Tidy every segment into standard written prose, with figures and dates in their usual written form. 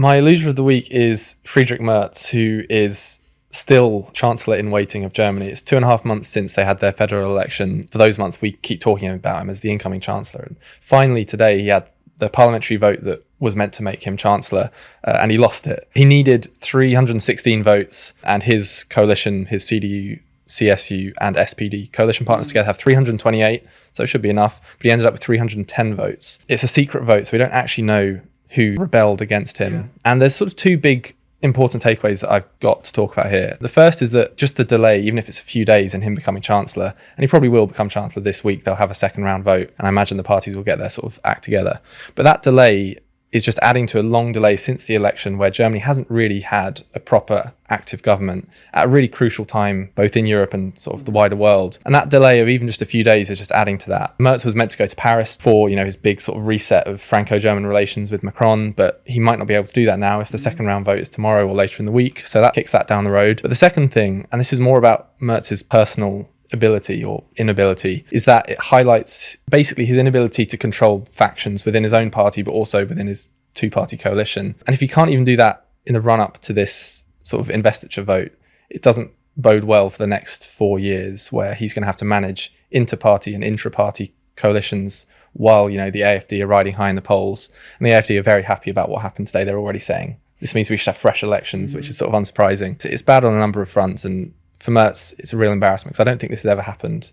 My loser of the week is Friedrich Merz, who is still Chancellor in waiting of Germany. It's 2.5 months since they had their federal election. For those months, we keep talking about him as the incoming Chancellor. And finally, today, he had the parliamentary vote that was meant to make him Chancellor, and he lost it. He needed 316 votes, and his coalition, his CDU, CSU, and SPD coalition partners together have 328, so it should be enough. But he ended up with 310 votes. It's a secret vote, so we don't actually know who rebelled against him. Yeah. And there's sort of two big important takeaways that I've got to talk about here. The first is that just the delay, even if it's a few days in him becoming Chancellor, and he probably will become Chancellor this week, they'll have a second round vote, and I imagine the parties will get their sort of act together. But that delay is just adding to a long delay since the election where Germany hasn't really had a proper active government at a really crucial time, both in Europe and sort of the wider world. And that delay of even just a few days is just adding to that. Merz was meant to go to Paris for, his big sort of reset of Franco-German relations with Macron, but he might not be able to do that now if the second round vote is tomorrow or later in the week. So that kicks that down the road. But the second thing, and this is more about Merz's personal ability or inability, is that it highlights basically his inability to control factions within his own party, but also within his two-party coalition. And if he can't even do that in the run-up to this sort of investiture vote, it doesn't bode well for the next 4 years, where he's going to have to manage inter-party and intra-party coalitions while, the AfD are riding high in the polls. And the AfD are very happy about what happened today. They're already saying this means we should have fresh elections, which is sort of unsurprising. It's bad on a number of fronts, and for Merz, it's a real embarrassment, because I don't think this has ever happened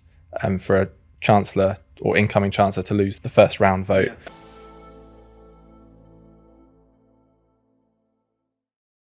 for a chancellor or incoming chancellor to lose the first round vote. Yeah.